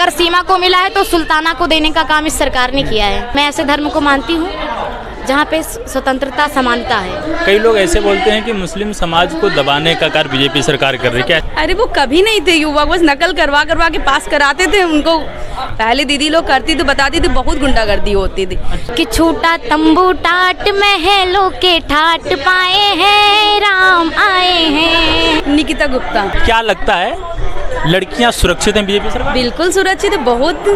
अगर सीमा को मिला है तो सुल्ताना को देने का काम इस सरकार ने किया है। मैं ऐसे धर्म को मानती हूँ जहाँ पे स्वतंत्रता समानता है। कई लोग ऐसे बोलते हैं कि मुस्लिम समाज को दबाने का कार्य बीजेपी सरकार कर रही है, क्या? अरे वो कभी नहीं थे युवक, बस नकल करवा करवा के पास कराते थे उनको। पहले दीदी लोग करती थी, बताती थी, बहुत गुंडागर्दी होती थी। कि छूटा तंबू टाट महलों के ठाट पाए हैं राम आए हैं। निकिता गुप्ता। क्या लगता है लड़कियां सुरक्षित हैं बीजेपी सरकार? बिल्कुल सुरक्षित है, बहुत।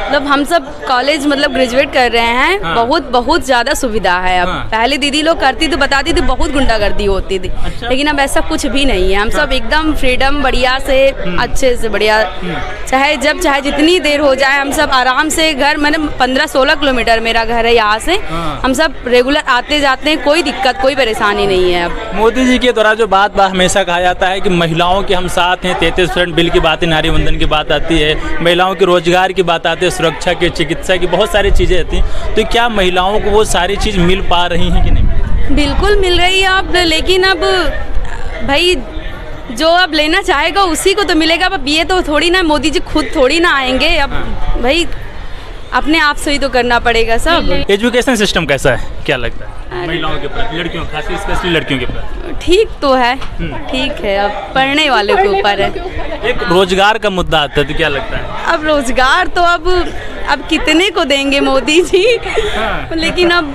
मतलब हम सब कॉलेज मतलब ग्रेजुएट कर रहे हैं। हाँ। बहुत ज़्यादा सुविधा है अब। हाँ। पहले दीदी लोग करती थी, बताती थी, बहुत गुंडागर्दी होती थी। अच्छा। लेकिन अब ऐसा कुछ भी नहीं है। हम सब एकदम फ्रीडम बढ़िया से, अच्छे से बढ़िया, चाहे जब चाहे जितनी देर हो जाए, हम सब आराम से घर, मैंने 15-16 किलोमीटर मेरा घर है यहाँ से। हाँ। हम सब रेगुलर आते जाते हैं, कोई दिक्कत कोई परेशानी नहीं है अब। मोदी जी के द्वारा जो बात हमेशा कहा जाता है कि महिलाओं के हम साथ हैं, 33% बिल की बात है, नारी वंदन की बात आती है, महिलाओं के रोजगार की बात आती है, सुरक्षा की, चिकित्सा की, बहुत सारी चीज़ें आती हैं। तो क्या महिलाओं को वो सारी चीज़ मिल पा रही हैं कि नहीं? बिल्कुल मिल रही है अब, लेकिन अब भाई जो अब लेना चाहेगा उसी को तो मिलेगा। अब ये तो थोड़ी ना मोदी जी खुद थोड़ी ना आएंगे। अब भाई अपने आप से ही तो करना पड़ेगा सब। एजुकेशन सिस्टम कैसा है, क्या लगता है महिलाओं के प्रति, लड़कियों, खासकर स्पेशली लड़कियों के प्रति? ठीक तो है, ठीक है। अब पढ़ने वाले के ऊपर है। एक रोजगार का मुद्दा आता है तो क्या लगता है? अब रोजगार तो अब कितने को देंगे मोदी जी। हाँ। लेकिन अब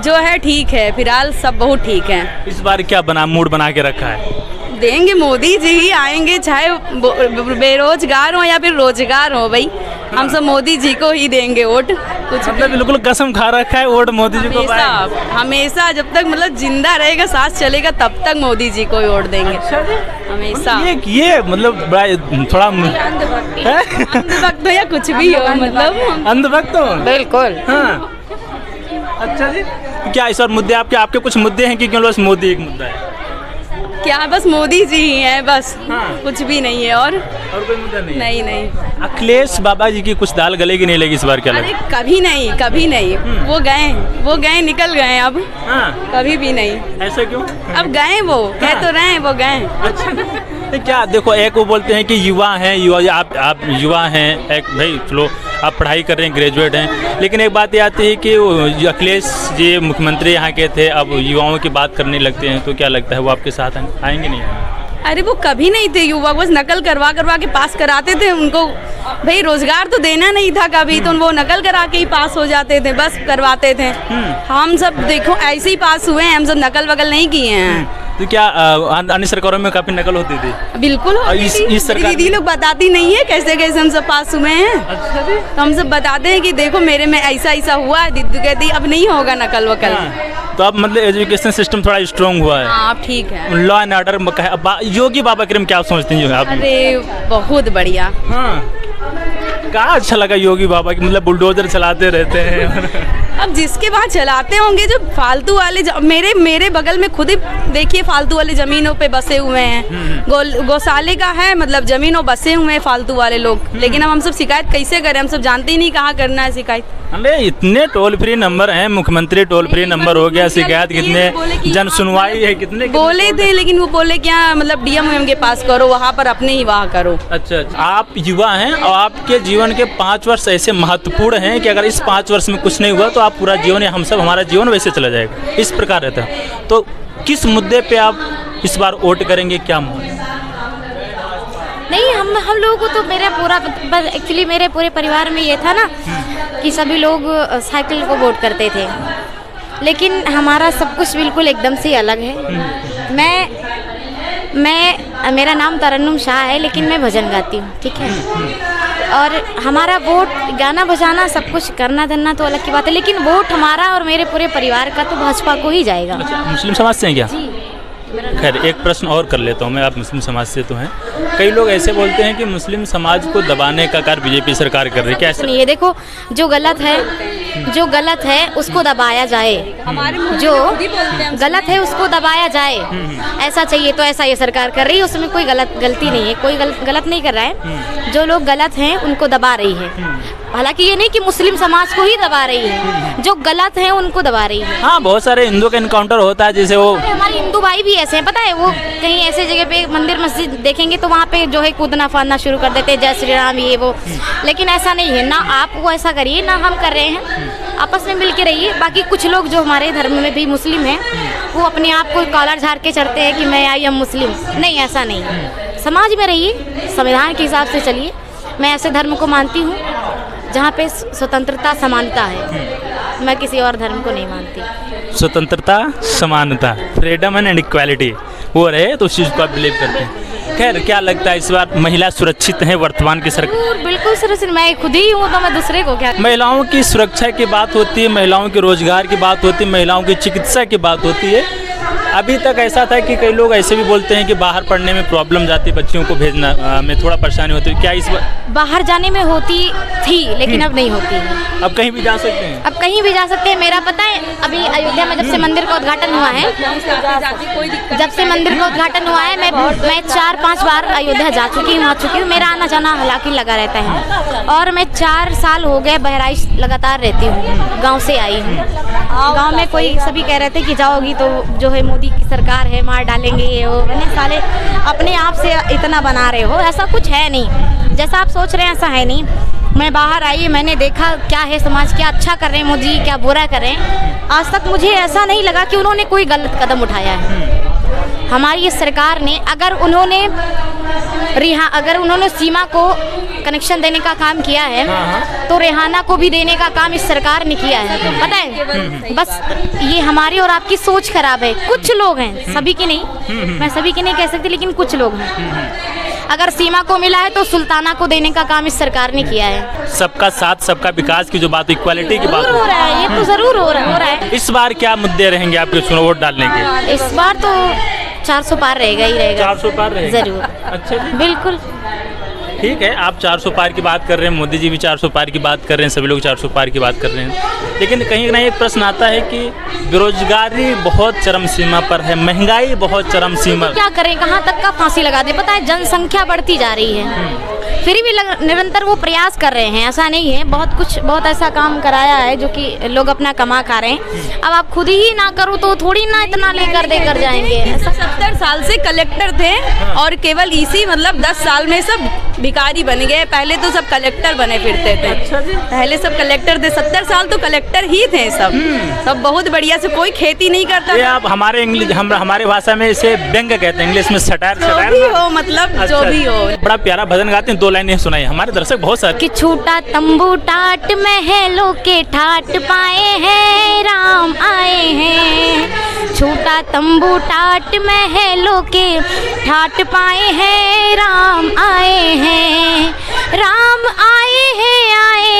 जो है ठीक है, फिलहाल सब बहुत ठीक है। इस बार क्या मूड बना के रखा है? देंगे मोदी जी ही आएंगे, चाहे बेरोजगार हो या फिर रोजगार हो। भाई हम सब मोदी जी को ही देंगे वोट। कुछ मतलब बिल्कुल कसम खा रखा है वोट मोदी जी को हमेशा हमेशा, जब तक मतलब जिंदा रहेगा, सांस चलेगा, तब तक मोदी जी को ही वोट देंगे हमेशा। ये मतलब थोड़ा अंधभक्त हो या कुछ भी हो, मतलब अंधभक्त हो। बिल्कुल। हाँ। अच्छा जी, क्या इस बार मुद्दे आपके कुछ मुद्दे हैं कि केवल बस मोदी एक मुद्दा है? क्या बस मोदी जी ही हैं बस। हाँ। कुछ भी नहीं है और कोई मुद्दा नहीं? नहीं। अखिलेश बाबा जी की कुछ दाल गलेगी नहीं लगी इस बार, क्या अरे लगता कभी नहीं। वो गए निकल गए अब। हाँ। कभी भी नहीं। ऐसा क्यों? अब गए, वो कह तो रहे हैं वो गए। अच्छा। क्या देखो, एक वो बोलते हैं कि युवा हैं, आप युवा हैं, एक भाई चलो आप पढ़ाई कर रहे हैं, ग्रेजुएट हैं, लेकिन एक बात ये आती है कि अखिलेश जी मुख्यमंत्री यहाँ के थे, अब युवाओं की बात करने लगते हैं, तो क्या लगता है वो आपके साथ आएंगे नहीं? अरे वो कभी नहीं थे युवक, बस नकल करवा करवा के पास कराते थे उनको। भाई रोजगार तो देना नहीं था कभी, तो वो नकल करा के ही पास हो जाते थे, बस करवाते थे। हम सब देखो ऐसे ही पास हुए हैं, हम सब नकल वकल नहीं किए हैं। तो क्या अन्य सरकारों में काफी नकल होती थी? बिल्कुल होती थी। इस सरकार दीदी लोग बताती नहीं है कैसे कैसे हम सब पास हुए हैं। अच्छा जी। तो हम सब बताते हैं कि देखो मेरे में ऐसा हुआ है। दीदी कहती अब नहीं होगा नकल वकल। हाँ। तो अब मतलब एजुकेशन सिस्टम थोड़ा स्ट्रॉन्ग हुआ है। हाँ अब ठीक है। लॉ एंड ऑर्डर योगी बाबा के क्या सोचते हैं आप? अरे बहुत बढ़िया। हाँ। कहाँ अच्छा लगा योगी बाबा की, मतलब बुलडोजर चलाते रहते हैं। अब जिसके वहाँ चलाते होंगे, जो फालतू वाले मेरे बगल में खुद ही देखिए फालतू वाले जमीनों पे बसे हुए हैं। गौशाले का है, मतलब जमीनों बसे हुए हैं फालतू वाले लोग। लेकिन अब हम सब शिकायत कैसे करें, हम सब जानते ही नहीं कहाँ करना है शिकायत। अरे इतने टोल फ्री नंबर हैं, मुख्यमंत्री टोल फ्री नंबर हो गया, शिकायत कितने, जन सुनवाई है कितने बोले थे, लेकिन वो बोले क्या मतलब डीएम के पास करो, वहाँ पर अपने ही वहाँ करो। अच्छा, आप युवा हैं और आपके जीवन के 5 वर्ष ऐसे महत्वपूर्ण हैं कि अगर इस 5 वर्ष में कुछ नहीं हुआ तो आप पूरा जीवन या हम सब हमारा जीवन वैसे चला जाएगा, इस प्रकार रहता है। तो किस मुद्दे पे आप इस बार वोट करेंगे, क्या नहीं, हम लोगों को तो एक्चुअली मेरे पूरे परिवार में ये था ना कि सभी लोग साइकिल को वोट करते थे, लेकिन हमारा सब कुछ बिल्कुल एकदम से अलग है। मेरा नाम तरन्नुम शाह है, लेकिन मैं भजन गाती हूँ, ठीक है। और हमारा वोट, गाना बजाना सब कुछ करना धरना तो अलग की बात है, लेकिन वोट हमारा और मेरे पूरे परिवार का तो भाजपा को ही जाएगा। अच्छा, मुस्लिम समाज से हैं क्या? जी। खैर एक प्रश्न और कर लेता हूँ मैं, आप मुस्लिम समाज से तो हैं। कई लोग ऐसे बोलते हैं कि मुस्लिम समाज को दबाने का कार्य बीजेपी सरकार कर रही है, क्या ऐसा नहीं है? देखो, जो गलत है उसको दबाया जाए, जो गलत है उसको दबाया जाए, ऐसा चाहिए। तो ऐसा ये सरकार कर रही है, उसमें कोई गलती नहीं है, कोई गलत नहीं कर रहा है। जो लोग गलत हैं उनको दबा रही है, हालांकि ये नहीं कि मुस्लिम समाज को ही दबा रही है, जो गलत है उनको दबा रही है। हाँ, बहुत सारे हिंदुओं का इनकाउंटर होता है, जैसे वो हमारे हिंदू भाई भी ऐसे हैं, पता है, वो कहीं ऐसे जगह पे मंदिर मस्जिद देखेंगे तो वहाँ पे जो है कूदना फादना शुरू कर देते हैं, जय श्री राम ये वो। लेकिन ऐसा नहीं है, ना आप वो ऐसा करिए ना हम कर रहे हैं, आपस में मिल के रहिए। बाकी कुछ लोग जो हमारे धर्म में भी मुस्लिम हैं, वो अपने आप को कॉलर झाड़ के चढ़ते हैं कि मैं आई एम मुस्लिम। नहीं, ऐसा नहीं है। समाज में रहिए, संविधान के हिसाब से चलिए। मैं ऐसे धर्म को मानती हूँ जहाँ पे स्वतंत्रता समानता है, मैं किसी और धर्म को नहीं मानती। स्वतंत्रता समानता, फ्रीडम एंड इक्वालिटी वो रहे तो उस चीज़ को आप बिलीव करते हैं। खैर, क्या लगता है इस बार महिला सुरक्षित है वर्तमान की सरकार? बिल्कुल सुरक्षित, मैं खुद ही हूँ तो मैं दूसरे को क्या। महिलाओं की सुरक्षा की बात होती है, महिलाओं के रोजगार की बात होती है, महिलाओं की चिकित्सा की बात होती है। अभी तक ऐसा था कि कई लोग ऐसे भी बोलते हैं कि बाहर पढ़ने में प्रॉब्लम जाती है, बच्चियों को भेजना में थोड़ा परेशानी होती है। क्या इस बाहर जाने में होती थी लेकिन अब नहीं होती है। अब कहीं भी जा सकते हैं? अब कहीं भी जा सकते हैं। मेरा पता है, अभी अयोध्या में जब से मंदिर का उद्घाटन हुआ है, जब से मंदिर का उद्घाटन हुआ है, मैं 4-5 बार अयोध्या जा चुकी हूँ। मेरा आना जाना हालांकि लगा रहता है। और मैं 4 साल हो गए बहराइच लगातार रहती हूँ, गाँव से आई हूँ। गाँव में कोई सभी कह रहे थे कि जाओगी तो जो है मोदी की सरकार है, मार डालेंगे ये वो, साले अपने आप से इतना बना रहे हो। ऐसा कुछ है नहीं, जैसा आप सोच रहे हैं ऐसा है नहीं। मैं बाहर आई, मैंने देखा क्या है समाज, क्या अच्छा कर रहे हैं मोदी, क्या बुरा कर रहे हैं। आज तक मुझे ऐसा नहीं लगा कि उन्होंने कोई गलत कदम उठाया है। हमारी ये सरकार ने अगर उन्होंने सीमा को कनेक्शन देने का काम किया है, तो रेहाना को भी देने का काम इस सरकार ने किया है। पता है, बस ये हमारी और आपकी सोच खराब है। कुछ लोग हैं, सभी की नहीं, मैं सभी की नहीं कह सकती, लेकिन कुछ लोग हैं। अगर सीमा को मिला है तो सुल्ताना को देने का काम इस सरकार ने किया है। सबका साथ सबका विकास की जो बात, इक्वालिटी की बात हो रहा है, ये तो जरूर हो रहा है। इस बार क्या मुद्दे रहेंगे आपके चुनाव वोट डालने के? इस बार तो 400 पार रहेगा ही रहेगा। 400 पार रहेगा जरूर। अच्छा जी, बिल्कुल ठीक है। आप 400 पार की बात कर रहे हैं, मोदी जी भी 400 पार की बात कर रहे हैं, सभी लोग 400 पार की बात कर रहे हैं, लेकिन कहीं ना एक प्रश्न आता है कि बेरोजगारी बहुत चरम सीमा पर है, महंगाई बहुत चरम सीमा। क्या करें, कहाँ तक का फांसी लगा दे। पता है, जनसंख्या बढ़ती जा रही है, फिर भी निरंतर वो प्रयास कर रहे हैं। ऐसा नहीं है, बहुत ऐसा काम कराया है जो कि लोग अपना कमा खा रहे हैं। अब आप खुद ही ना करो तो थोड़ी ना इतना लेकर देकर जाएंगे। 70 साल से कलेक्टर थे और केवल इसी 10 साल में सब भिखारी बन गए। पहले तो सब कलेक्टर बने फिरते थे। अच्छा जी, पहले सब कलेक्टर थे, 70 साल तो कलेक्टर ही थे सब बहुत बढ़िया से। कोई खेती नहीं करता। ये आप हमारे भाषा में इसे व्यंग कहते हैं, इंग्लिश में सटायर भी हो, मतलब जो भी हो। बड़ा प्यारा भजन गाते हैं, 2 लाइनें सुनाई, हमारे दर्शक बहुत सारे। कि छूटा तंबू टाट महलों के ठाट पाए हैं, राम आए हैं। छूटा तंबू टाट महलों के ठाट पाए हैं, राम आए हैं। राम आए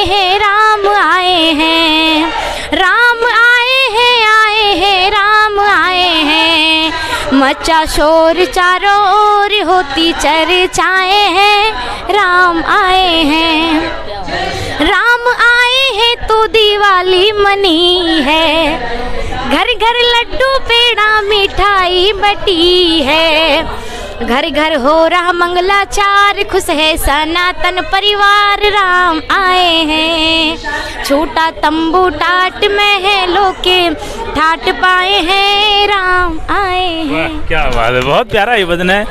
हैं, राम आए हैं। राम आए हैं, राम आए हैं। मचा शोर चारों ओर होती चर्चाएं हैं, राम आए हैं। राम आए हैं तो दिवाली मनी है, घर घर लड्डू पेड़ा मिठाई बटी है। घर घर हो रहा मंगलाचार, खुश है सनातन परिवार, राम आए हैं। छोटा तंबू टाट महलों के ठाट पाए हैं, राम आए हैं। क्या बात है, बहुत प्यारा ये भजन है।